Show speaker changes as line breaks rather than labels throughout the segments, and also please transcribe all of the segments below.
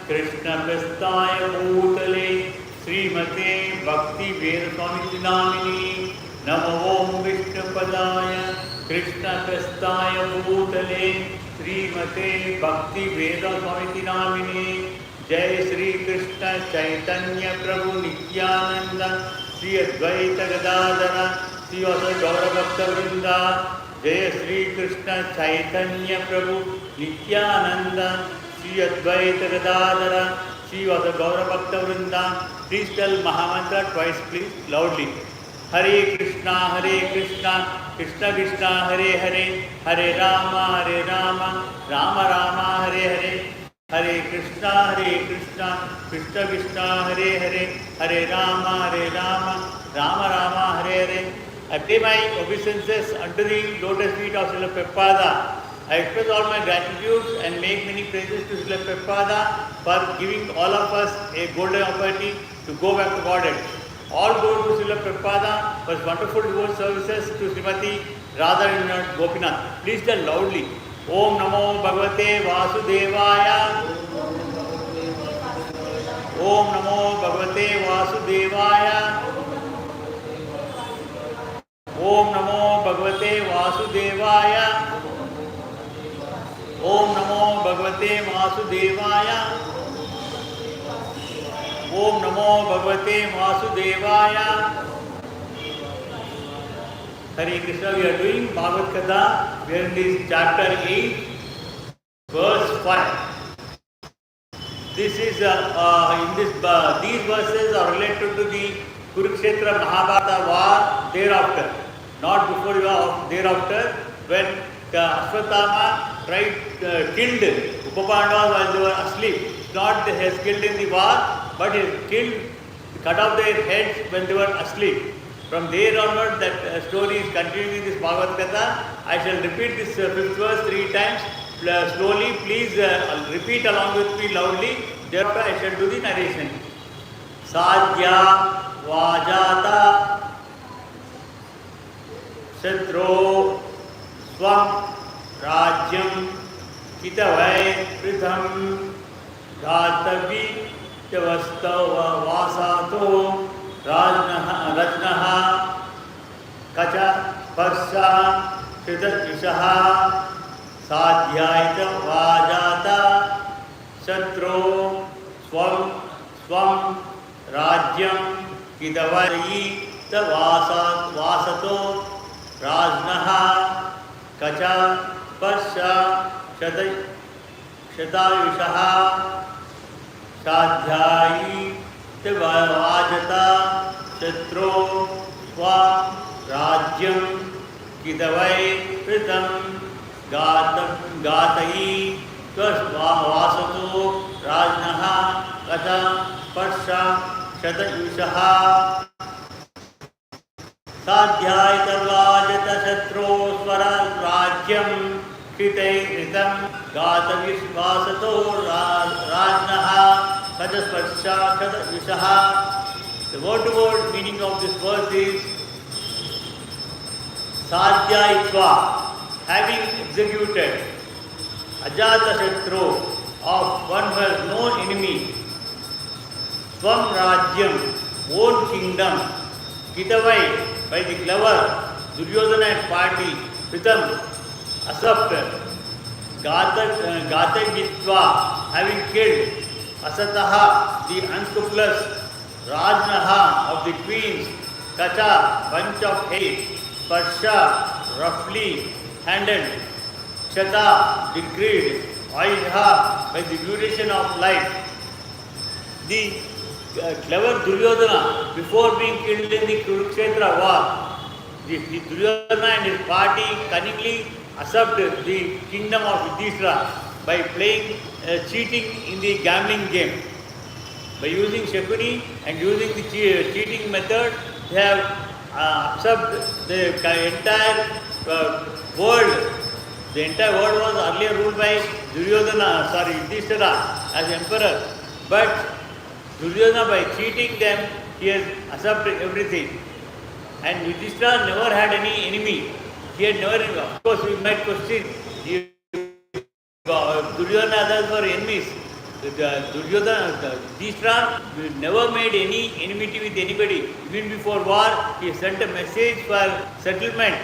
Krishna Prasthaya Bhutale Srimate Bhakti Veda Swami Namini Namo Om Vishnu Padaya Krishna Prasthaya Bhutale Srimate Bhakti Veda Swami Namini Jai Sri Krishna Chaitanya Prabhu Nityananda Sri Advaita Gadadara Sri Vasa Gaura Bhakta Vrinda Jai Sri Krishna Chaitanya Prabhu Nityananda Sri Advaita Gadadara Sri Vasa Gaura Bhakta Vrinda. Please tell Mahamantra twice, please, loudly. Hare Krishna, Krishna Krishna, Hare Hare, Hare Rama, Rama Rama, Hare Hare. Hare Krishna, Krishna Krishna, Hare Hare, Hare Rama, Rama Rama, Hare Hare. I pay my obeisances unto the lotus feet of Srila Prabhupada. I express all my gratitude and make many praises to Srila Prabhupada for giving all of us a golden opportunity to go back to Godhead. All go to Srila Prabhupada for his wonderful devote services to Srimati Radha and Gopinath. Please tell loudly. Om Namo Bhagavate Vasudevaya. Om Namo Bhagavate Vasudevaya. Om Namo Bhagavate Vasudevaya. Om Namo Bhagavate Vasudevaya. Om Namo Bhagavate Vasudevaya. Hare Krishna, we are doing Bhagavath Katha. We are in this chapter 8, verse 5. This is these verses are related to the Kurukshetra Mahabharata war thereafter, not before or thereafter, when Ashwatthama killed Upapandavas while they were asleep. Not they has killed in the war, but he cut off their heads when they were asleep. From there onward, that story is continuing this Bhagavad Katha. I shall repeat this 5th verse 3 times. Slowly, please repeat along with me loudly. Thereafter, I shall do the narration. Sadhya Vajata Shatro Swam Rajyam Kitavai Pritham Ghatavi Chavastava Vasato Rajnaha Kacha Parsha Shridhat Sadhyaita Vajata Shatro Swam Rajyam Kidavayi Vasato Rajnaha Kacha Parsha Shadayushaha Sadhyayi Vajata Shatro Swam Rajyam Kidavai Pritam Gatayi Vasato Rajnaha Kata Parsha Shadayushaha Sadhyaita Vajata Shatro Swara Rajyam Kritam Gatavish Vasato Rajnaha Kajasparsha Kajasparsha. The word-to-word meaning of this verse is Sadhyaitva, having executed Ajata Shatru of one who has no enemy, Swam Rajyam, own kingdom, Kitavai, by the clever Duryodhana and party, Pritam, accepted, Gatavitva, having killed Asataha, the unscrupulous, Rajnaha, of the queens, Kacha, bunch of hay, Parsha, roughly handed, Shata, decreed, Ayudha, by the duration of life. The clever Duryodhana, before being killed in the Kurukshetra war, the Duryodhana and his party cunningly usurped the kingdom of Yudhishthira by playing cheating in the gambling game. By using Shakuni and using the cheating method, they have usurped the entire world. The entire world was earlier ruled by Yudhishthira as emperor. But Duryodhana, by cheating them, he has usurped everything. And Yudhishthira never had any enemy. He had never, of course, we might question Duryodhana and others were enemies. Duryodhana, Yudhishthira never made any enmity with anybody. Even before war, he sent a message for settlement,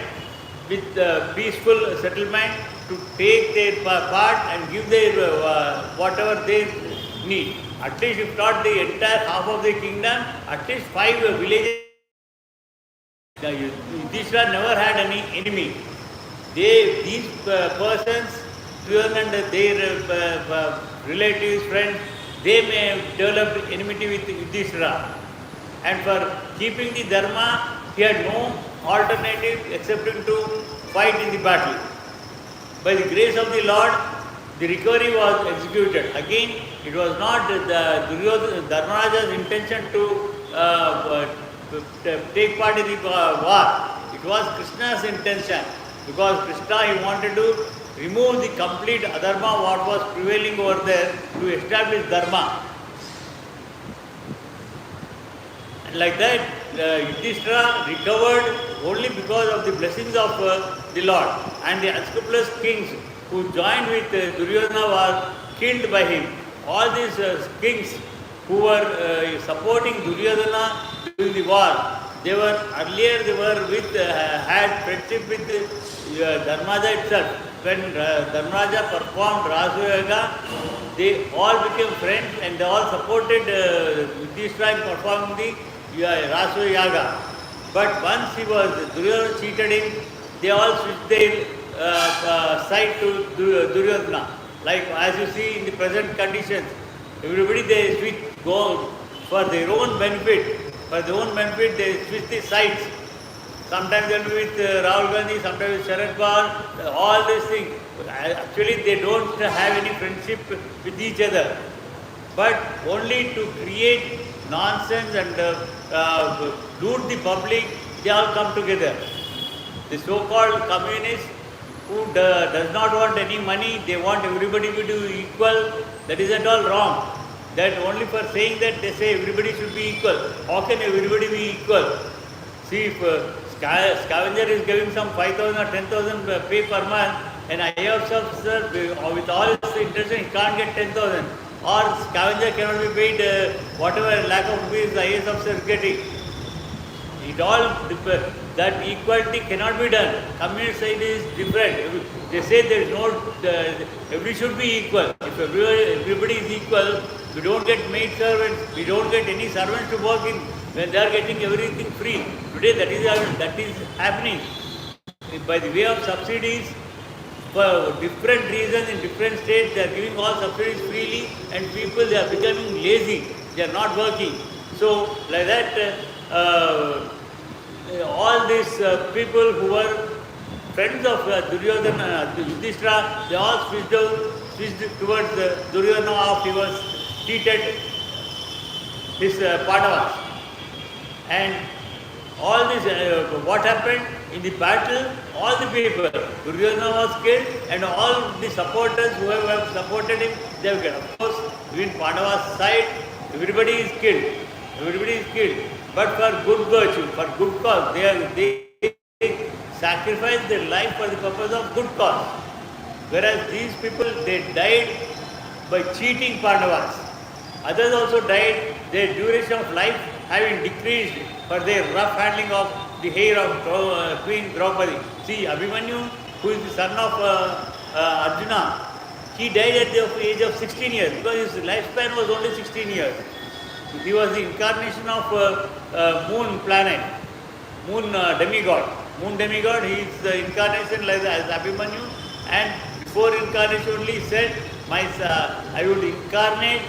with peaceful settlement, to take their part and give their whatever they need. At least if not the entire half of the kingdom, at least 5 villages. Yudhishthira never had any enemy. These persons, and their relatives, friends, they may have developed enmity with Yudhishthira. And for keeping the dharma, he had no alternative except to fight in the battle. By the grace of the Lord, the recovery was executed. Again, it was not Dharmaraja's intention to take part in the war. It was Krishna's intention, because Krishna, he wanted to remove the complete adharma what was prevailing over there to establish dharma. And like that, Yudhishthira recovered only because of the blessings of the Lord. And the unscrupulous kings who joined with Duryodhana were killed by him. All these kings who were supporting Duryodhana during the war, they were had friendship with Dharmaraja itself. When Dharmaraja performed Rasu Yaga, they all became friends and they all supported Yudhishthira in performing the Rasu Yaga. But once Duryodhana cheated him, they all switched their side to Duryodhana. Like as you see in the present conditions, everybody they switch, go for their own benefit. For their own benefit, they switch the sides. Sometimes they will be with Rahul Gandhi, sometimes with Sharad Pawar, all these things. Actually, they don't have any friendship with each other. But only to create nonsense and loot the public, they all come together. The so-called communists who does not want any money, they want everybody to be equal, that is at all wrong. That only for saying that they say everybody should be equal. How can everybody be equal? See, if scavenger is giving some 5,000 or 10,000 pay per month, and IAS officer with all his intention he can't get 10,000. Or scavenger cannot be paid whatever lakh of rupees the IAS officer is getting. It all that equality cannot be done. Communist side is different. They say there is no everybody should be equal. If everybody is equal, we don't get maid servants, we don't get any servants to work in when they are getting everything free. Today that is happening. By the way of subsidies, for different reasons in different states, they are giving all subsidies freely, and people they are becoming lazy. They are not working. So like that, all these people who were friends of Duryodhana, Yudhishthira, they all switched towards Duryodhana after he was cheated his Pandavas. And all this, what happened in the battle, all the people, Duryodhana was killed and all the supporters who have supported him, they have killed. Of course, even Pandava's side, everybody is killed. Everybody is killed. But for good virtue, for good cause, they sacrificed their life for the purpose of good cause. Whereas these people, they died by cheating Pandavas. Others also died, their duration of life having decreased for their rough handling of the hair of Queen Draupadi. See, Abhimanyu, who is the son of Arjuna, he died at the age of 16 years because his lifespan was only 16 years. He was the incarnation of moon planet, moon demigod. Moon demigod, he is the incarnation like as Abhimanyu, and before incarnation only said, I will incarnate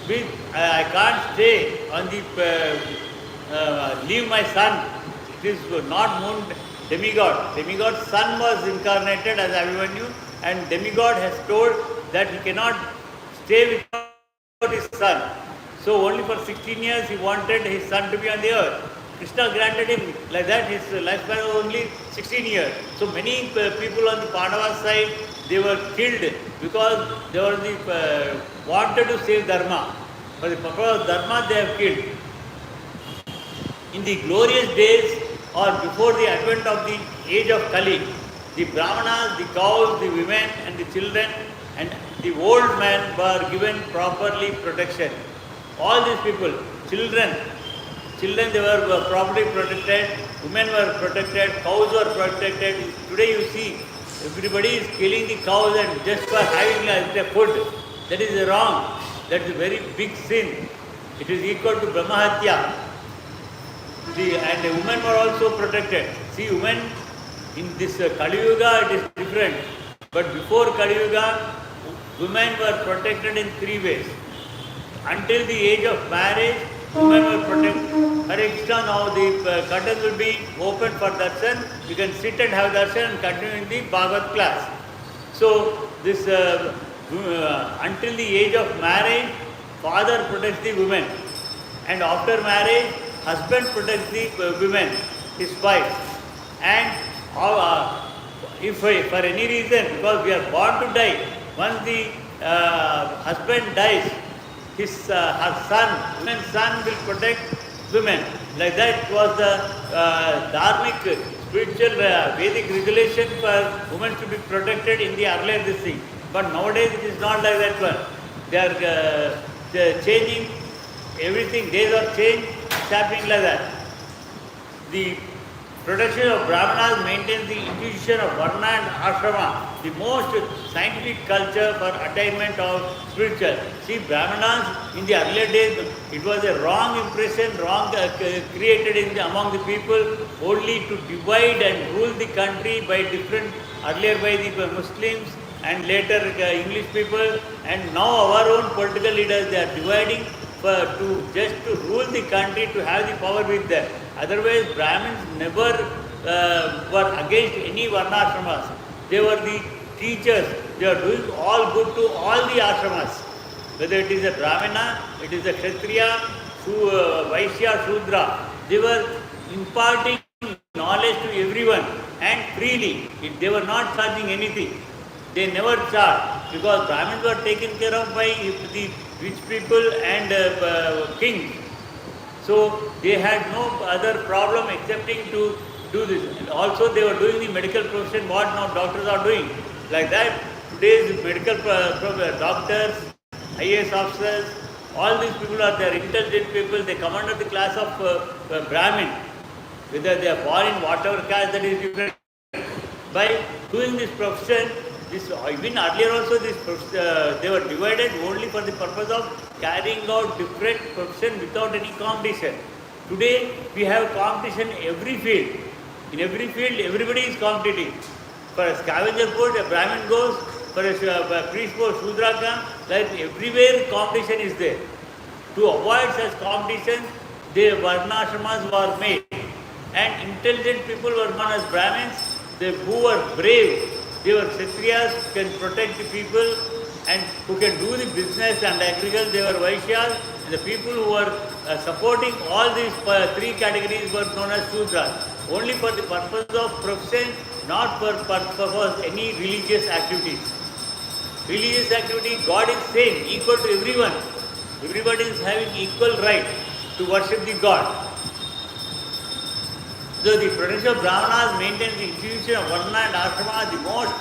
with, I can't stay on the, leave my son. It is not moon demigod. Demigod's son was incarnated as Abhimanyu, and demigod has told that he cannot stay without his son. So only for 16 years he wanted his son to be on the earth. Krishna granted him like that, his lifespan was only 16 years. So many people on the Pandava side, they were killed because they were wanted to save Dharma. For the purpose of Dharma, they have killed. In the glorious days or before the advent of the age of Kali, the Brahmanas, the cows, the women and the children and the old men were given properly protection. All these people, children they were properly protected, women were protected, cows were protected. Today you see, everybody is killing the cows and just for having a food. That is wrong. That is a very big sin. It is equal to Brahmahatya. And the women were also protected. See, women in this Kali Yuga, it is different. But before Kali Yuga, women were protected in 3 ways. Until the age of marriage, women were protected. For example, now the curtain will be open for darshan. You can sit and have darshan and continue in the Bhagavath class. So, this until the age of marriage, father protects the women. And after marriage, husband protects the women, his wife. And if for any reason, because we are born to die, once the husband dies, her son, women's son will protect women. Like that was the dharmic, spiritual, Vedic regulation for women to be protected in the earlier this thing. But nowadays it is not like that one. They are changing everything, days are changed, it's happening like that. The protection of Brahmanas maintains the institution of Varna and Ashrama, the most scientific culture for attainment of spiritual. See, Brahmanas in the earlier days, it was a wrong impression, created among the people only to divide and rule the country by different, earlier by the Muslims and later English people, and now our own political leaders, they are dividing to rule the country, to have the power with them. Otherwise, Brahmins never were against any Varnashramas. They were the teachers. They are doing all good to all the ashramas. Whether it is a Brahmana, it is a Kshatriya, Vaishya, Shudra. They were imparting knowledge to everyone and freely. They were not charging anything. They never charged because Brahmins were taken care of by the rich people and kings. So they had no other problem excepting to do this. And also they were doing the medical profession, what now doctors are doing. Like that, today's medical doctors, IAS officers, all these people are there, intelligent people, they come under the class of Brahmin. Whether they are born in whatever caste, that is different. By doing this profession, even earlier also they were divided only for the purpose of carrying out different profession without any competition. Today we have competition in every field. In every field everybody is competing. For a scavenger post, a Brahmin goes, for a priest post, Shudra comes, like everywhere competition is there. To avoid such competition, the Varnashramas were made. And intelligent people were known as Brahmins, who were brave. They were Kshatriyas, who can protect the people and who can do the business and agriculture. They were Vaishyas, and the people who were supporting all these 3 categories were known as Shudras. Only for the purpose of profession, not for purpose of any religious activities. Religious activity, God is same, equal to everyone. Everybody is having equal right to worship the God. So the protection of Brahmanas maintains the institution of Varna and Ashrama, the most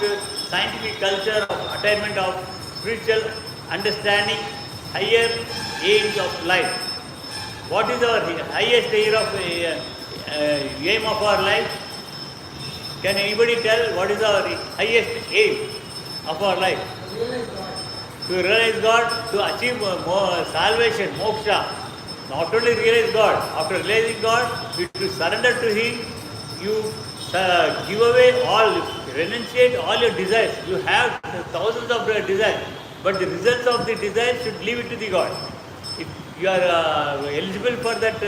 scientific culture of attainment of spiritual understanding, higher aims of life. What is our highest aim of our life? Can anybody tell what is our highest aim of our life? To realize God, to achieve salvation, moksha. Not only realize God, after realizing God, you to surrender to Him, you give away all, renunciate all your desires. You have thousands of desires, but the results of the desires should leave it to the God. If you are eligible for that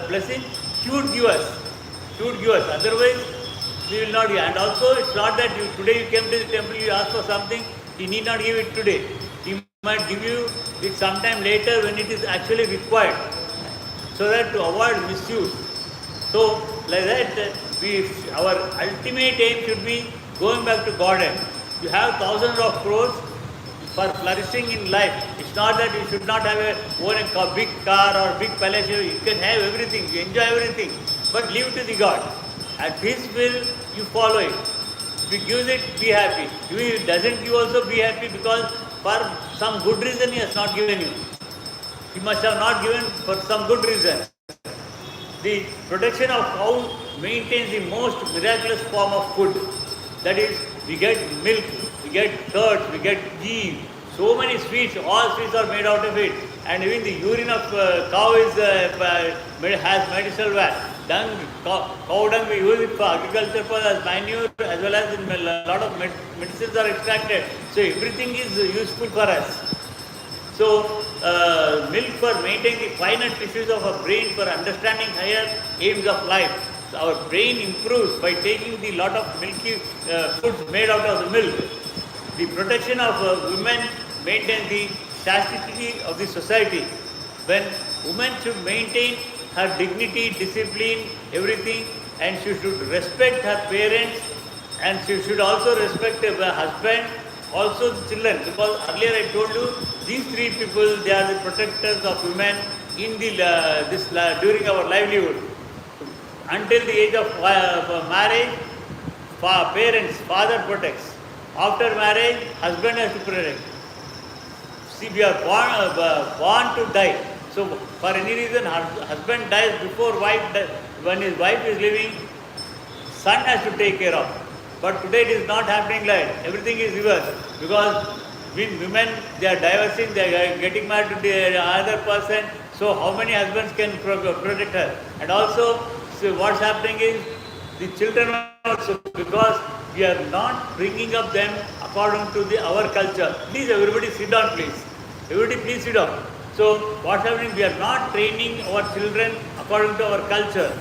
blessing, He would give us. He would give us. Otherwise, we will not give. And also, it's not that today you came to the temple, you ask for something, He need not give it today. He might give you it sometime later when it is actually required, so that to avoid misuse. So, like that, our ultimate aim should be going back to Godhead. You have thousands of crores for flourishing in life. It's not that you should not have own a big car or big palace. You can have everything, you enjoy everything, but leave it to the God. At His will, you follow it. If He gives it, be happy. If He doesn't give also, be happy, because for some good reason he has not given you. He must have not given for some good reason. The protection of cow maintains the most miraculous form of food. That is, we get milk, we get curds, we get ghee, so many sweets, all sweets are made out of it. And even the urine of cow has medicinal value. Cow dung, we use it for agriculture for as manure, as well as in a lot of medicines are extracted. So everything is useful for us. So milk for maintaining the finer tissues of our brain for understanding higher aims of life. So our brain improves by taking the lot of milky foods made out of the milk. The protection of women maintains the chastity of the society. When women should maintain her dignity, discipline, everything, and she should respect her parents, and she should also respect her husband, also the children. Because earlier I told you, these three people, they are the protectors of women in the during our livelihood. Until the age of marriage, parents, father protects. After marriage, husband has to protect. See, we are born to die. So, for any reason, husband dies before wife dies. When his wife is living, son has to take care of. But today it is not happening like everything is reversed. Because women, they are divorcing, they are getting married to the other person. So, how many husbands can protect her? And also, so what's happening is the children also, because we are not bringing up them according to our culture. Please, everybody sit down, please. Everybody, please sit down. So, what's happening? We are not training our children according to our culture.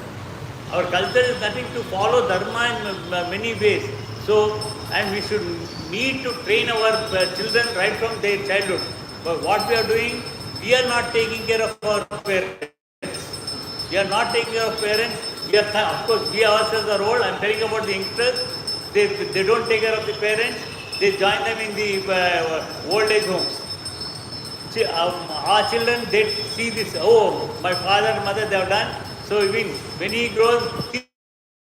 Our culture is nothing to follow dharma in many ways. So, and we should need to train our children right from their childhood. But what we are doing, we are not taking care of our parents. We are not taking care of parents. We are, of course, we ourselves are old. I am telling about the youngsters. They don't take care of the parents. They join them in the old age homes. See, our children, they see this, oh, my father and mother, they have done. So even when he grows, his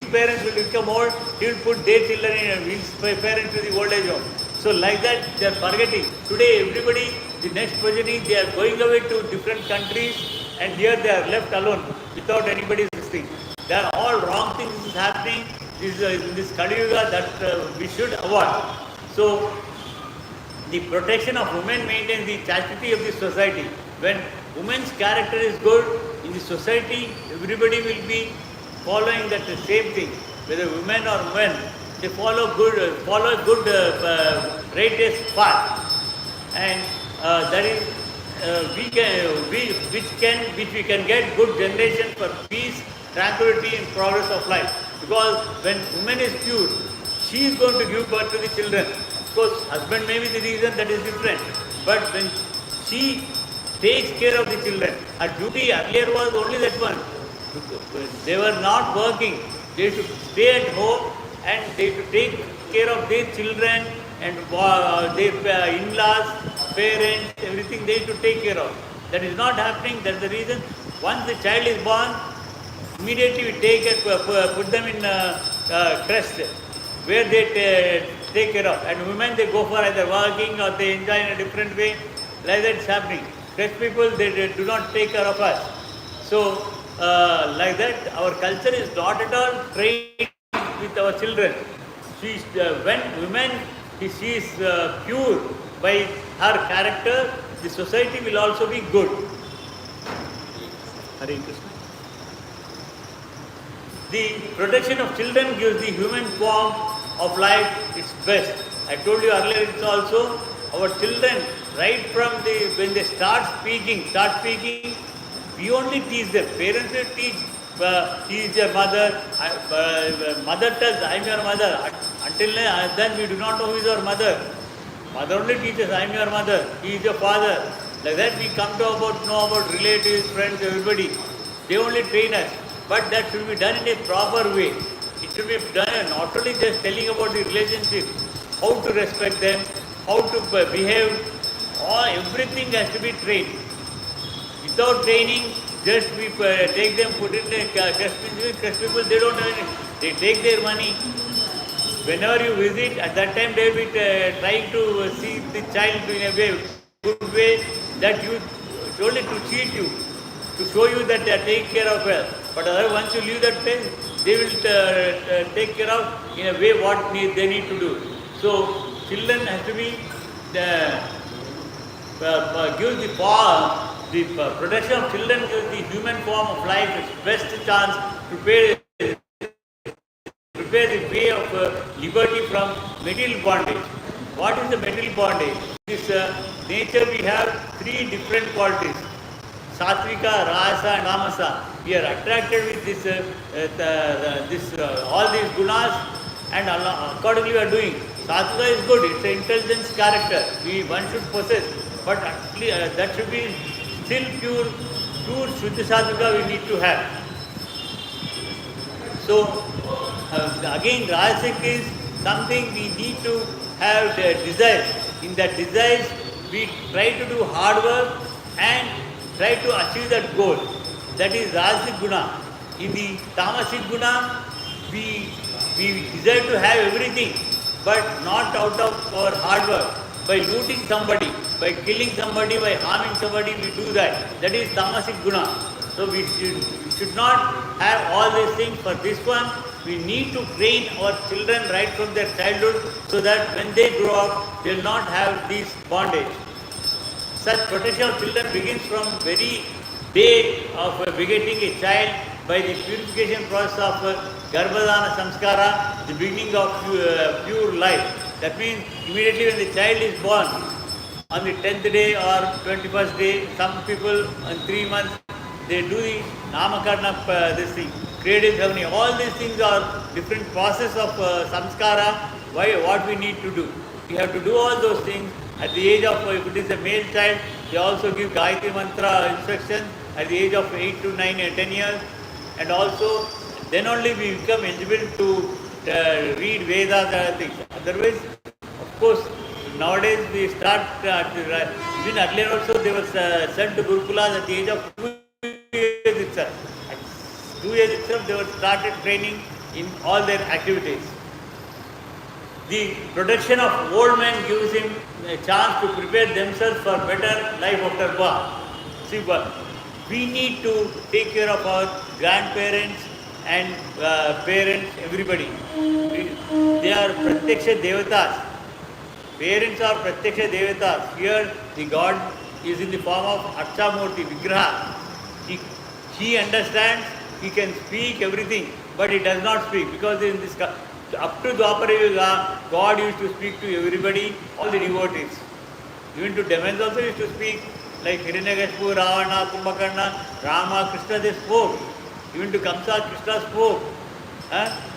parents will become old, he will put their children in, his parents to the old age home. So like that, they are forgetting. Today, everybody, the next progeny, they are going away to different countries, and here they are left alone without anybody's thing. There are all wrong things happening in this Kali Yuga that we should avoid. So, the protection of women maintains the chastity of the society. When women's character is good, in the society, everybody will be following that same thing. Whether women or men, they follow a good righteous path, and that is which we can get good generation for peace, tranquility, and progress of life. Because when woman is pure, she is going to give birth to the children. Of course, husband may be the reason, that is different. But when she takes care of the children, her duty earlier was only that one. They were not working. They should stay at home and they should take care of their children and their in-laws, parents, everything they should take care of. That is not happening. That's the reason. Once the child is born, immediately we take it, put them in trust, where they take care of. And women, they go for either working or they enjoy in a different way. Like that is happening. Trust people, they do not take care of us. So, like that, our culture is not at all trained with our children. When women, she is pure by her character, the society will also be good. Hare Krishna. The protection of children gives the human form of life its best. I told you earlier, it's also our children, right from when they start speaking, we only teach them. Parents will teach, he is your mother. Mother tells, I am your mother. Until then, we do not know who is our mother. Mother only teaches, I am your mother. He is your father. Like that, we come to know about relatives, friends, everybody. They only train us. But that should be done in a proper way. It should be done not only just telling about the relationship, how to respect them, how to behave, everything has to be trained. Without training, just we take them, put it in the trust people, they don't have anything. They take their money. whenever you visit, at that time they will be trying to see the child in a way, good way, that you only to cheat you, to show you that they are taking care of well. But once you leave that place, they will take care of in a way what they need to do. So children have to be give the power, the protection of children gives the human form of life its best chance to prepare the way of liberty from material bondage. What is the material bondage? This nature we have three different qualities: Satvika, Rasa and Tamasa. We are attracted with this, all these gunas, and accordingly we are doing. Satvika is good, it's an intelligence character, one should possess, but actually, that should be still pure Shuddha Satvika we need to have. So, again, Rajasic is something we need to have the desire. In that desire, we try to do hard work and try to achieve that goal. That is Rajasic Guna. In the Tamasic Guna, we desire to have everything, but not out of our hard work. By looting somebody, by killing somebody, by harming somebody, we do that. That is Tamasic Guna. So we should not have all these things. For this one, we need to train our children right from their childhood so that when they grow up, they will not have this bondage. Such protection of children begins from very day of begetting a child by the purification process of Garbhadana Samskara, the beginning of pure life. That means immediately when the child is born, on the 10th day or 21st day, some people in 3 months, they do the Namakarna, this thing, creative ceremony. All these things are different process of samskara, what we need to do. We have to do all those things. At the age of, if it is a male child, they also give Gayatri Mantra instructions at the age of 8 to 9 and 10 years. And also, then only we become eligible to read Vedas and other things. Otherwise, of course, nowadays we start, even earlier also they were sent to Gurukulas at the age of 2 years itself. At 2 years itself they were started training in all their activities. The protection of old man gives him a chance to prepare themselves for better life after birth. See, we need to take care of our grandparents and parents, everybody. They are Pratyaksha Devatas. Parents are Pratyaksha Devatas. Here the God is in the form of Archamurti, Vigraha. He understands, he can speak everything, but he does not speak because in this up to Dwapara Yuga, God used to speak to everybody, all the devotees. Even to demons also used to speak, like Hiranyakashipu, Ravana, Kumbhakarna, Rama, Krishna, they spoke. Even to Kamsa, Krishna spoke.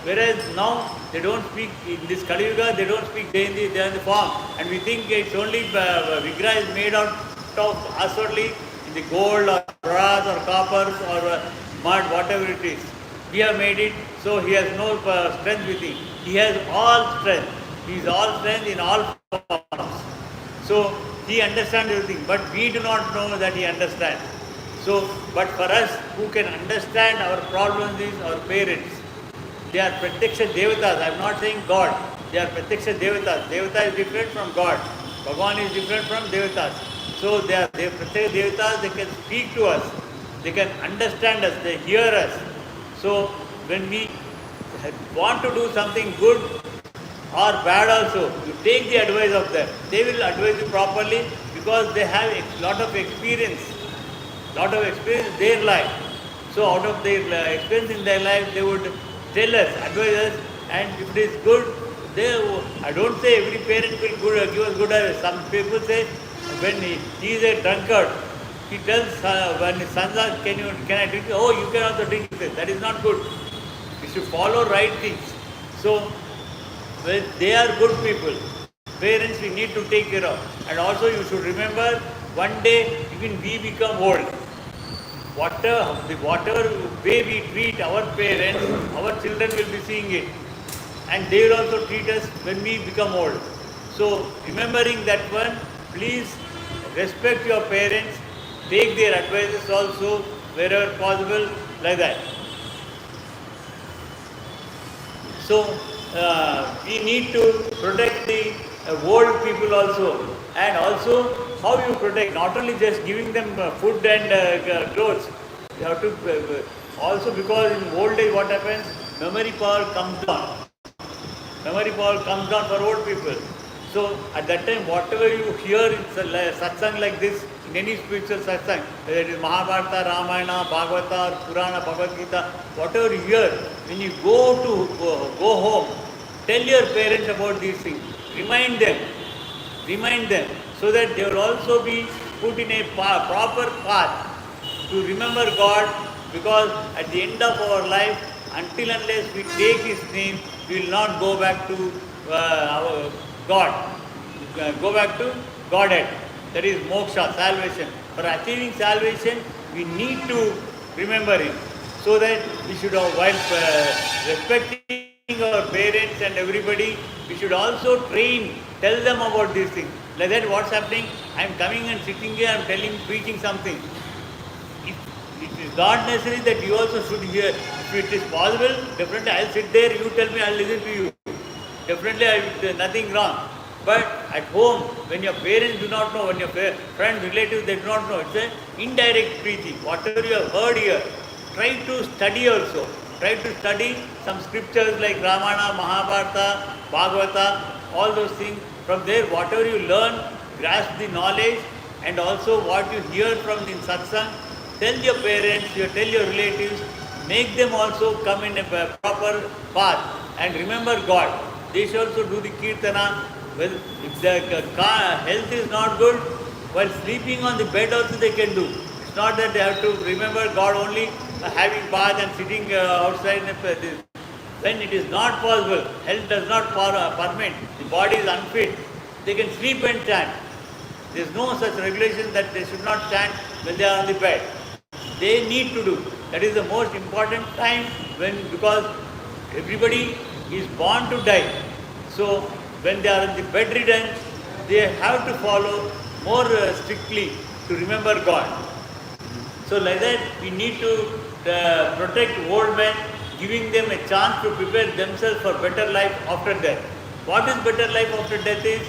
Whereas now they don't speak, in this Kali Yuga, they don't speak, they are in the form. And we think it's only Vigraha is made out of aswardly in the gold or brass or copper or mud, whatever it is. We have made it, so he has no strength with him. He has all strength. He is all strength in all forms. So he understands everything, but we do not know that he understands. So, but for us who can understand our problems is our parents. They are Pratyaksha Devatas. I am not saying God. They are Pratyaksha Devatas. Devata is different from God. Bhagavan is different from Devatas. So they are Pratyaksha Devatas, they can speak to us. They can understand us. They hear us. So when we want to do something good or bad also, you take the advice of them. They will advise you properly because they have a lot of experience. Lot of experience in their life. So out of their experience in their life, they would tell us, advise us, and if it is good, I don't say every parent will give us good advice. Some people say when he is a drunkard, he tells when his sons ask, can I drink? Oh, you can also drink this. That is not good. We should follow right things. So when they are good people, parents we need to take care of. And also you should remember, one day even we become old. Whatever way we treat our parents, our children will be seeing it. And they will also treat us when we become old. So remembering that one, please respect your parents, take their advices also wherever possible, like that. So we need to protect the old people also. And also, how you protect, not only just giving them food and clothes, you have to also, because in old age what happens, memory power comes down. Memory power comes down for old people. So at that time, whatever you hear in satsang like this, in any spiritual satsang, whether it is Mahabharata, Ramayana, Bhagavata, Purana, Bhagavad Gita, whatever you hear, when you go home, tell your parents about these things. Remind them, so that they will also be put in a proper path to remember God, because at the end of our life, until unless we take His name, we will not go back to our God, go back to Godhead. That is moksha, salvation. For achieving salvation, we need to remember Him, so that we should, while respecting our parents and everybody, we should also tell them about these things. Like that, what's happening? I am coming and sitting here, I am preaching something. It is not necessary that you also should hear. If it is possible, definitely I will sit there, you tell me, I will listen to you. Definitely nothing wrong. But at home, when your parents do not know, when your friends, relatives, they do not know, it's an indirect preaching. Whatever you have heard here, try to study also. Try to study some scriptures like Ramayana, Mahabharata, Bhagavata, all those things. From there, whatever you learn, grasp the knowledge, and also what you hear from the satsang, tell your parents, tell your relatives, make them also come in a proper path and remember God. They should also do the kirtana. Well, if the health is not good, while sleeping on the bed also they can do. It's not that they have to remember God only having bath and sitting outside. When it is not possible, health does not permit, the body is unfit, they can sleep and chant. There is no such regulation that they should not chant when they are on the bed. They need to do. That is the most important time, because everybody is born to die. So when they are in the bedridden, they have to follow more strictly to remember God. So like that, we need to protect old men, giving them a chance to prepare themselves for better life after death. What is better life after death is,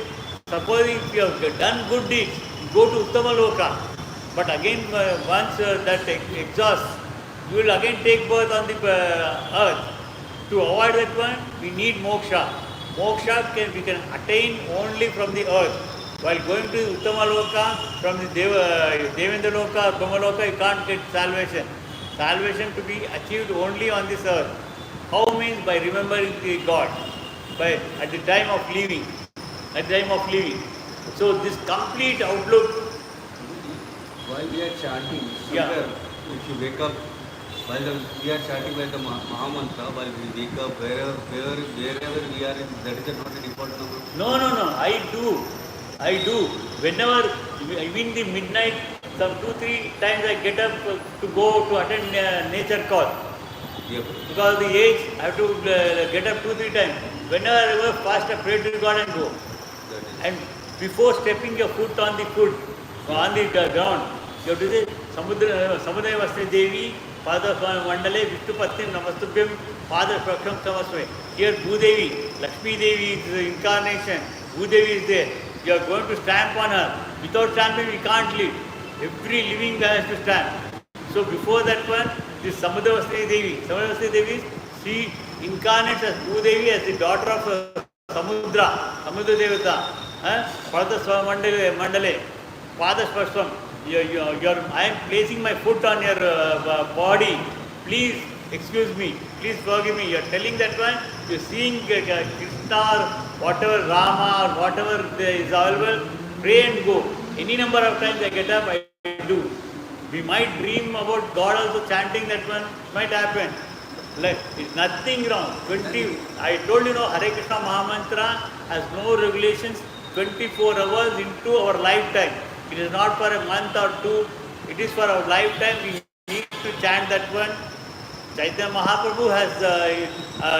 suppose if you have done good deeds, go to Uttama Loka. But again, once that exhausts, you will again take birth on the earth. To avoid that one, we need moksha. Moksha we can attain only from the earth. While going to Uttama Loka, from the Devendra Loka, Brahma Loka, you can't get salvation. Salvation to be achieved only on this earth. How means? By remembering God, at the time of leaving. So this complete outlook.
While we are chanting, if you wake up, we are chanting like the Mahamantra, while we wake up, wherever we are, that is not an important number.
No, I do. Whenever, even the midnight, some 2-3 times I get up to go to attend nature call.
Yep.
Because of the age, I have to get up 2-3 times. Whenever I work fast, I pray to God and go. And before stepping your foot on the ground, you have to say, Samudaya Vasni Devi, Father Mandale, Vishnu Patnim, Namastubhyam, Father Praksham Samaswe. Here Bhudevi, Lakshmi Devi is the incarnation. Bhudevi is there. You are going to stamp on her. Without stamping, we can't live. Every living has to stamp. So before that one, this Samudaya Vasni Devi. Samudaya Vasni Devi, she incarnates as Bhudevi, as the daughter of Samudra Devata. Father Mandale, Father Spasham. I am placing my foot on your body. Please excuse me. Please forgive me. You are telling that one. You are seeing Krishna or whatever, Rama or whatever is available. Pray and go. Any number of times I get up, I do. We might dream about God also chanting that one. Might happen. Like, it's nothing wrong. I told you, Hare Krishna Mahamantra has no regulations. 24 hours into our lifetime. It is not for a month or two. It is for our lifetime. We need to chant that one. Chaitanya Mahaprabhu has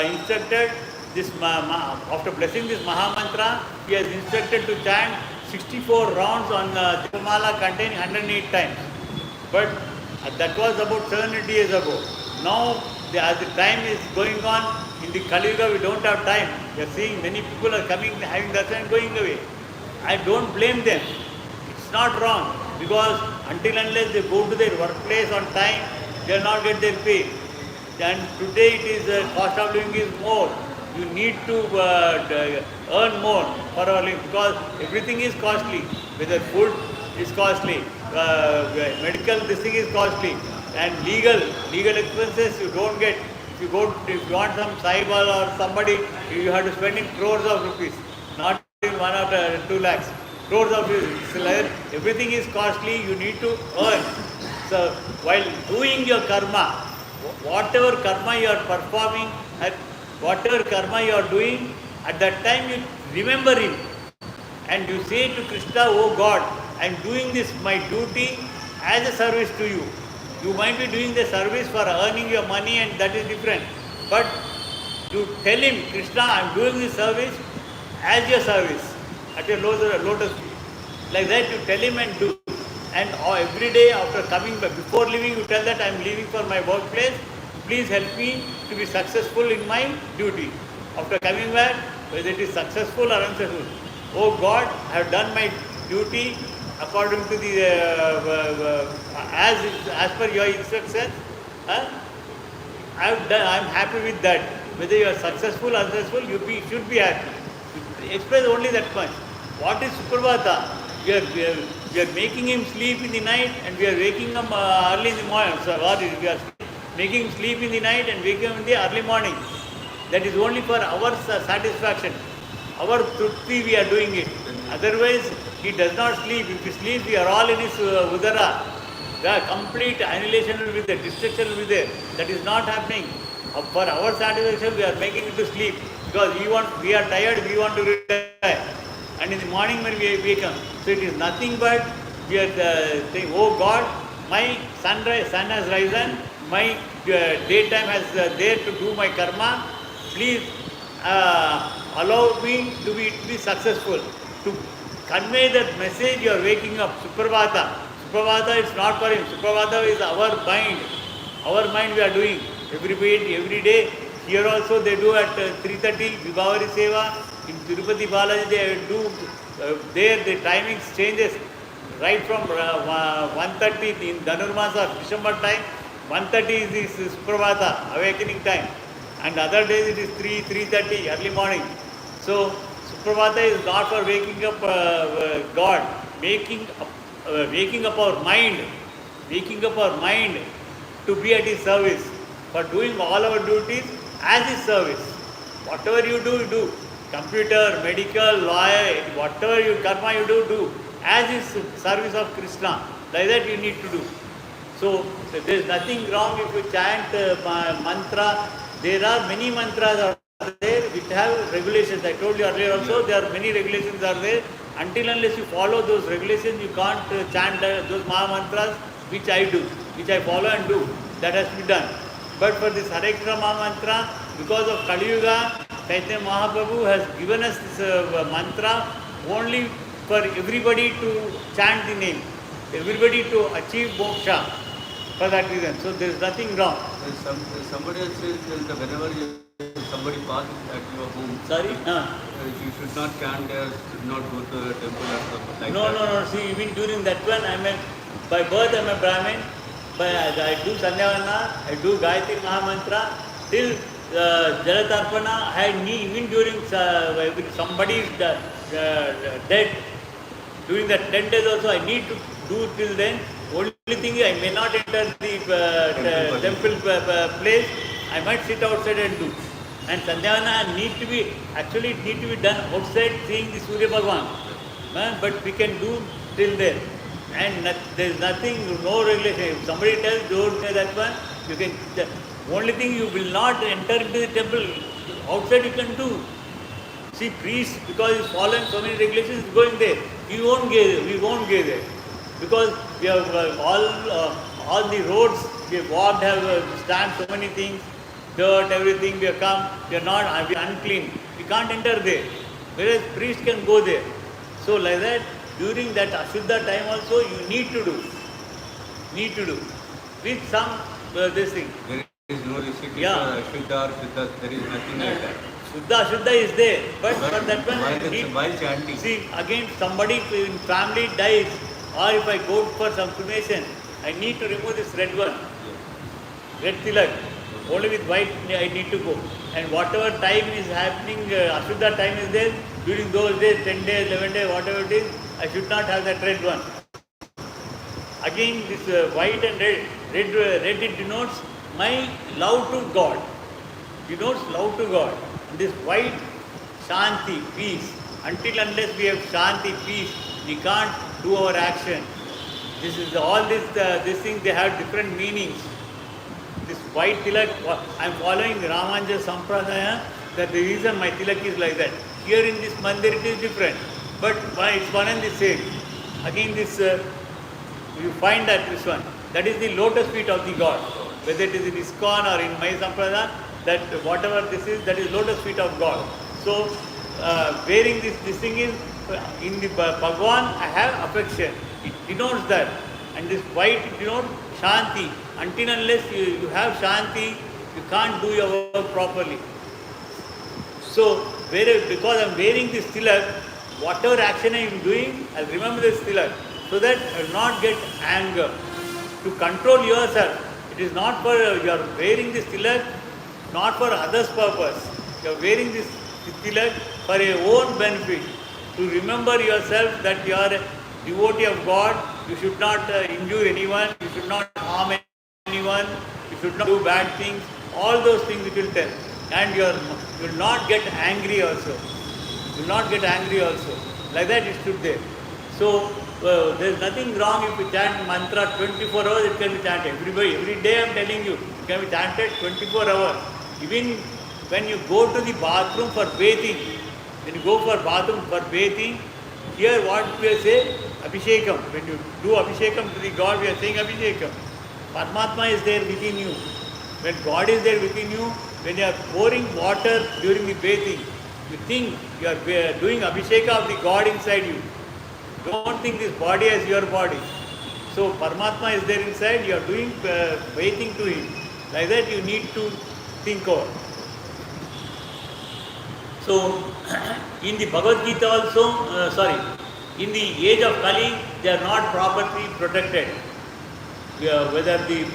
instructed this, after blessing this Mahamantra, he has instructed to chant 64 rounds on Dipamala containing 108 times. But that was about 700 years ago. Now, as the time is going on, In the Kali Yuga, we don't have time. We are seeing many people are coming, having darshan and going away. I don't blame them. It's not wrong, because until unless they go to their workplace on time, they will not get their pay. And today it is cost of living is more. You need to earn more for our living, because everything is costly. Whether food is costly, medical this thing is costly, and legal expenses you don't get. If you want some saibal or somebody, you have to spend in crores of rupees, not in 1 or 2 lakhs. Crores of rupees. Everything is costly. You need to earn. So while doing your karma, whatever karma you are performing, whatever karma you are doing, at that time you remember him and you say to Krishna, oh God, I am doing this my duty as a service to you. You might be doing the service for earning your money, and that is different. But you tell him, Krishna, I am doing this service as your service at your lotus feet. Like that you tell him and do. And every day after coming back, before leaving, you tell that I am leaving for my workplace. Please help me to be successful in my duty. After coming back, whether it is successful or unsuccessful, oh God, I have done my duty according to the as per your instructions. I am happy with that. Whether you are successful or unsuccessful, you should be happy. Express only that much. What is Suprabhata? We are making him sleep in the night, and we are waking him early in the morning. So we are making him sleep in the night and waking him in the early morning. That is only for our satisfaction. Our trupti we are doing it. Otherwise, he does not sleep. If he sleeps, we are all in his udara. The complete annihilation will be there, destruction will be there. That is not happening. For our satisfaction, we are making it to sleep, because we are tired, we want to retire. And in the morning when we wake up, so it is nothing but we are saying, oh God, my sun has risen, my daytime has there to do my karma. Please allow me to be successful. To convey that message, you are waking up. Suprabhata. Suprabhata is not for him. Suprabhata is our mind. Our mind we are doing. Every day. Here also they do at 3:30 Vibhavari Seva. In Tirupati Balaji they do, there the timings changes right from 1:30 in Dhanurmasa, December time, 1:30 is this Suprabhata, awakening time, and other days it is 3:30 early morning. So Suprabhata is not for waking up God, waking up our mind to be at his service, for doing all our duties as his service. Whatever you do. Computer, medical, lawyer, whatever karma you do as his service of Krishna. Like that you need to do. So there is nothing wrong if you chant mantra. There are many mantras are there which have regulations. I told you earlier also, there are many regulations are there. Until unless you follow those regulations, you can't chant those Maha mantras which I do, which I follow and do. That has to be done. But for this Hare Krishna Maha mantra, because of Kali Yuga, Chaitanya Mahaprabhu has given us this mantra only for everybody to chant the name, everybody to achieve moksha, for that reason. So there is nothing wrong.
Somebody else says that whenever somebody passes at your home,
sorry?
You should not chant there, should not go to the temple or something like
that. No. See, even during that one, by birth I am a Brahmin. I do Sandhyavana, I do Gayatri Mahamantra, till Jalatarpana, even during somebody is dead, during that 10 days also I need to do till then. Only thing is I may not enter the temple place, I might sit outside and do. And Sandhyavana need to be done outside seeing the Surya Bhagavan. But we can do till then. And there is nothing, no regulation. If somebody tells don't say that one, you can. The only thing you will not enter into the temple. Outside you can do. See, priest, because he's following so many regulations, is going there. We won't go there. Because we have all the roads we have walked have stamped so many things, dirt, everything. We have come. We are unclean. We can't enter there. Whereas priest can go there. So like that. During that Ashuddha time also you need to do. With some this thing.
There is no it is
Yeah.
Shuddha or Shuddha, there is nothing like that.
Shuddha, Shuddha is there. But for that one,
While chanting.
see, again, somebody in family dies, or if I go for some cremation, I need to remove this red one, red tilak. Only with white I need to go. And whatever time is happening, Ashuddha time is there, during those days, 10 days, 11 days, whatever it is, I should not have that red one. Again, this white and red it denotes my love to God. Denotes love to God. This white, Shanti, peace. Until unless we have Shanti, peace, we can't do our action. This is all these things, they have different meanings. This white tilak, I am following Ramanujadasa Sampradaya, that the reason my tilak is like that. Here in this mandir it is different, but it's one and the same. Again this, you find that this one, that is the lotus feet of the God. Whether it is in ISKCON or in my Sampradaya, that whatever this is, that is lotus feet of God. So wearing this thing is, in the Bhagwan I have affection. It denotes that. And this white denotes Shanti. Until unless you have Shanti, you can't do your work properly. So, because I am wearing this tilak, whatever action I am doing, I will remember this tilak, so that I will not get anger. To control yourself, it is not for, you are wearing this tilak, not for others' purpose. You are wearing this tilak for your own benefit. To remember yourself that you are a devotee of God, you should not injure anyone, you should not harm anyone, you should not do bad things, all those things it will tell. And you will not get angry also. You will not get angry also. Like that it should there. So, there is nothing wrong if you chant mantra 24 hours, it can be chanted. Every day I am telling you, it can be chanted 24 hours. Even when you go to the bathroom for bathing, when you go for bathroom for bathing, here what we say, Abhishekam. When you do Abhishekam to the God, we are saying Abhishekam. Paramatma is there within you. When God is there within you, when you are pouring water during the bathing, you think you are doing Abhisheka of the God inside you. Don't think this body as your body. So Paramatma is there inside, you are doing bathing to Him. Like that you need to think over. So, in the Bhagavad Gita also, in the age of Kali, they are not properly protected. Whether the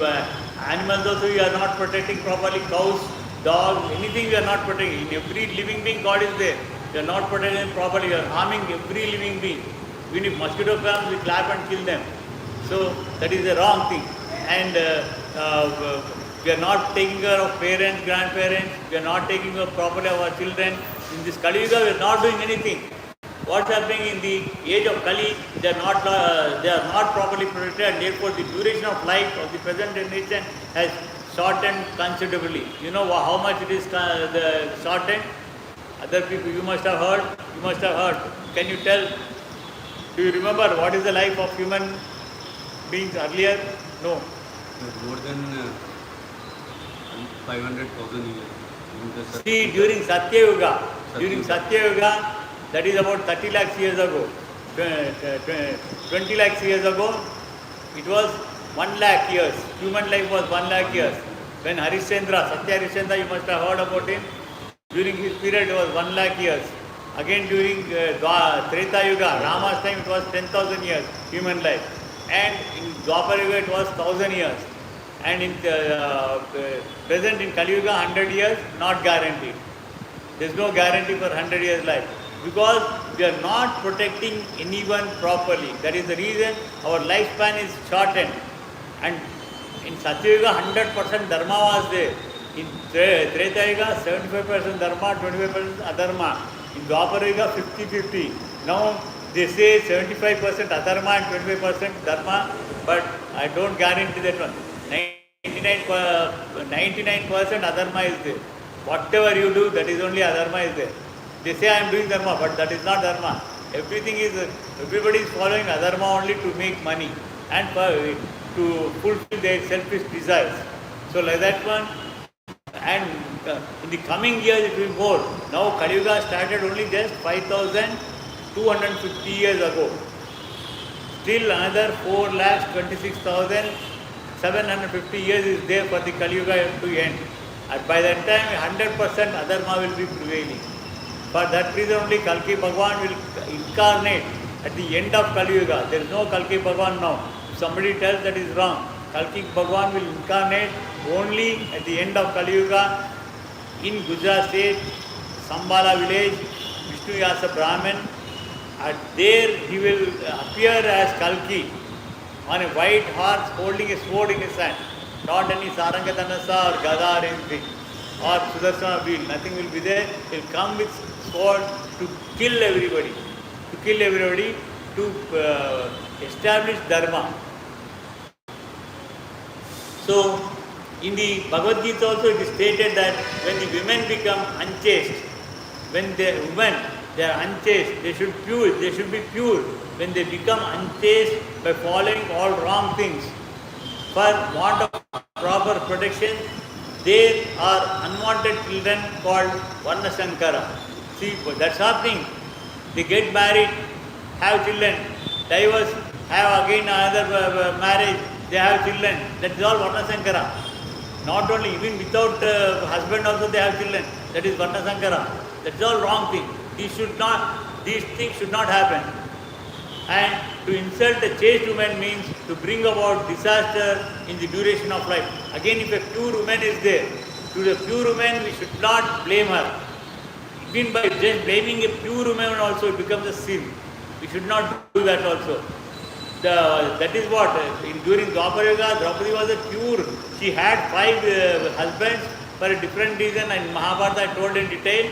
animals also we are not protecting properly, cows, dogs, anything we are not protecting. In every living being, God is there. We are not protecting them properly, we are harming every living being. Even if mosquito comes, we clap and kill them. So, that is a wrong thing. And we are not taking care of parents, grandparents, we are not taking care properly of our children. In this Kali Yuga, we are not doing anything. What's happening in the age of Kali, they are not properly protected, and therefore the duration of life of the present generation has shortened considerably. You know how much it is shortened? Other people, you must have heard. Can you tell? Do you remember what is the life of human beings earlier? No.
More than 500,000 years.
See, during Satya Yuga, that is about 30 lakhs years ago, 20 lakhs years ago, it was 1 lakh years. Human life was 1 lakh years. When Satya Harishchandra, you must have heard about him. During his period, it was 1 lakh years. Again, during Treta Yuga, Rama's time, it was 10,000 years, human life. And in Dwapar Yuga, it was 1,000 years. And in present in Kali Yuga, 100 years, not guaranteed. There is no guarantee for 100 years life. Because we are not protecting anyone properly. That is the reason our lifespan is shortened. And in Satya Yuga, 100% dharma was there. In Treta Yuga, 75% dharma, 25% adharma. In Dwapara Yuga, 50-50. Now they say 75% adharma and 25% dharma, but I don't guarantee that one. 99% adharma is there. Whatever you do, that is only adharma is there. They say I am doing dharma, but that is not dharma. Everybody is following adharma only to make money and to fulfill their selfish desires. So like that one, and in the coming years it will be more. Now Kali Yuga started only just 5,250 years ago. Still another 4,26,750 years is there for the Kali Yuga to end. And by that time 100% adharma will be prevailing. For that reason only Kalki Bhagwan will incarnate at the end of Kali Yuga. There is no Kalki Bhagwan now. If somebody tells that is wrong, Kalki Bhagwan will incarnate only at the end of Kali Yuga in Gujarat state, Sambala village, Vishnu as a Brahmin. And there he will appear as Kalki on a white horse holding a sword in his hand. Not any Sarangadanasa or Gada or anything, or Sudarsana wheel, nothing will be there. He will come with sword to kill everybody, to establish Dharma. So, in the Bhagavad Gita also it is stated that when the women become unchaste, when the women they are unchaste, they should be pure. When they become unchaste by following all wrong things, for want of proper protection, there are unwanted children called Varna Sankara. See, that's happening. They get married, have children, divorce, have again another marriage, they have children. That is all Varna Sankara. Not only, even without husband also they have children. That is Varna Sankara. That is all wrong thing. These things should not happen. And to insult a chaste woman means to bring about disaster in the duration of life. Again, if a pure woman is there, to the pure woman we should not blame her. Even by just blaming a pure woman also it becomes a sin. We should not do that also. That is what, during Dwapara Yuga, Draupadi was a pure. She had 5 husbands for a different reason, and Mahabharata I told in detail.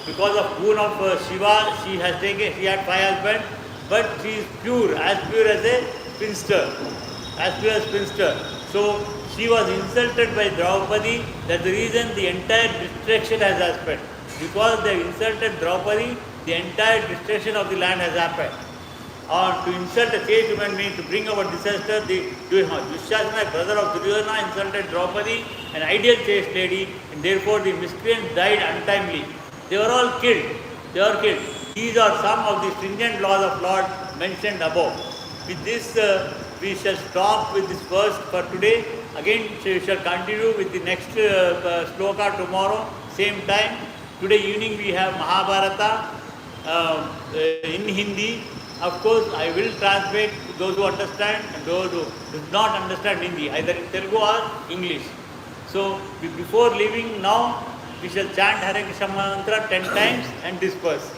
Because of boon of Shiva, she had 5 husbands, but she is pure as a spinster. So she was insulted by Draupadi. That's the reason the entire destruction has happened. Because they insulted Draupadi, the entire destruction of the land has happened. Or to insult a chaste woman means to bring about disaster. Dushasana, brother of Duryodhana, insulted Draupadi, an ideal chaste lady, and therefore the miscreants died untimely. They were all killed. These are some of the stringent laws of Lord mentioned above. With this, we shall stop with this verse for today. Again, we shall continue with the next sloka tomorrow, same time. Today evening we have Mahabharata in Hindi. Of course, I will translate those who understand and those who do not understand Hindi, either in Telugu or English. So, before leaving now, we shall chant Hare Krishna mantra 10 times and disperse.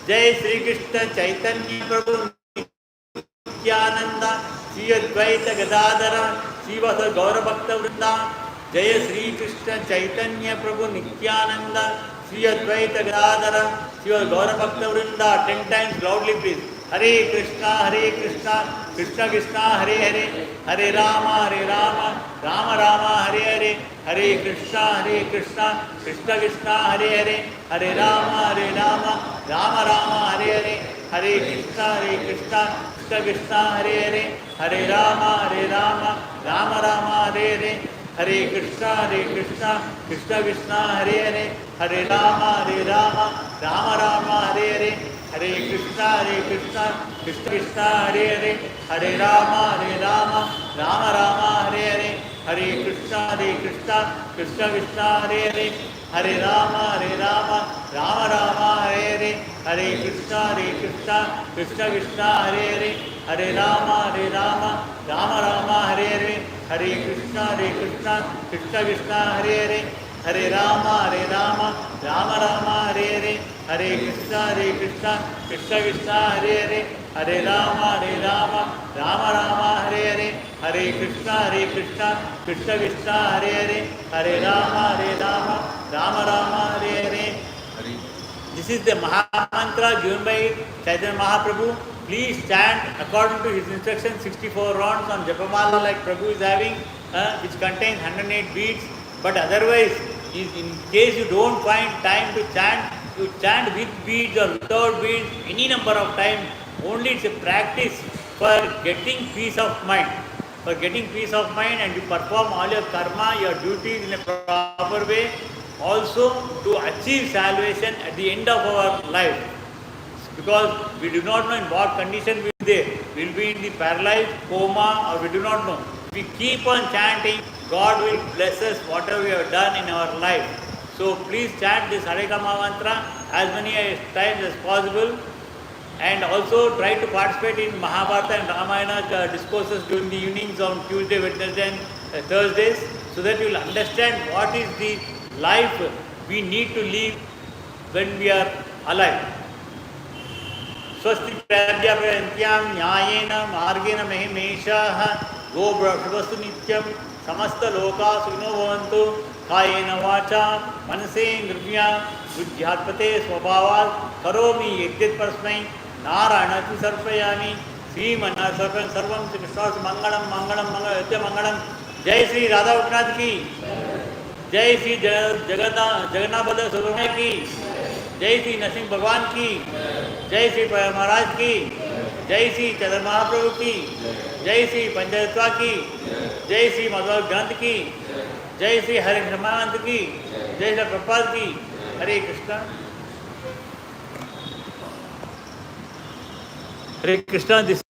Jai Sri Krishna Chaitanya Prabhu Nityananda Sri Advaita Gadadara Srivasa Gaura Bhakta Vrinda. Jai Sri Krishna Chaitanya Prabhu Nityananda Sri Advaita Gadadara Srivasa Gaura Bhakta Vrinda. 10 times loudly please. Hare Krishna, Krishna Krishna, Hare Hare, Hare Rama, Rama Rama, Hare Hare, Hare Krishna, Krishna Krishna, Hare Hare, Hare Rama, Rama Rama, Hare Hare, Hare Krishna, Krishna Krishna, Hare Hare, Hare Rama, Rama Hare Hare, Hare Krishna, Krishna Krishna, Hare Hare, Hare Rama, Rama Hare Hare, Hare Krishna, Krishna Krishna, Hare Hare, Hare Rama, Rama Hare Hare, Hare Krishna, Krishna Krishna, Hare Hare, Hare Rama, Rama Hare Hare, Hare Krishna, Krishna Krishna, Hare Hare, Hare Rama, Rama Hare Hare, Hare Krishna, Krishna Krishna, Hare Hare, Hare Rama, Rama Hare Hare, Hare Krishna, Krishna Krishna, Hare Hare, Hare Rama, Rama Hare Hare, Hare Krishna, Krishna Krishna, Hare Hare, Hare Rama, Rama Hare Hare. This is the Mahamantra given by Chaitanya Mahaprabhu. Please chant according to his instructions 64 rounds on Japamala like Prabhu is having, which contains 108 beads. But otherwise, in case you don't find time to chant, you chant with beads or without beads any number of times. Only it's a practice for getting peace of mind. And you perform all your karma, your duties in a proper way. Also to achieve salvation at the end of our life. Because we do not know in what condition we will be there. We will be in the paralyzed, coma, or we do not know. we keep on chanting, God will bless us whatever we have done in our life. So please chant this Hare Krishna mantra as many times as possible, and also try to participate in Mahabharata and Ramayana discourses during the evenings on Tuesday, Wednesday and Thursdays, so that you will understand what is the life we need to live when we are alive. Swasti pradyapyantyam nyayena margena mehimeshaha gobhrashvastu nityam samasta loka sugno bhavantu kayena vacha manasendriya buddhyatpate swabhavat karomi yajnat parasmai नारायणाति सर्पयामि श्रीमन्नाथ सर्वं श्री कृष्ण मंगलम मंगलम मंगल मंगलम। जय श्री राधा गोपीनाथ की, जय श्री जगन्नाथ बल्लभ सुब्रमण्य की, जय श्री नरसिंह भगवान की, जय श्री महाराज की, जय श्री चंद्र महाप्रभु की, जय श्री पंचतत्वा की, जय श्री मधुर ग्रंथ की, जय श्री हरे कृष्णानंद की, जय श्री प्रभुपाद की। हरे कृष्ण हरे कृष्ण।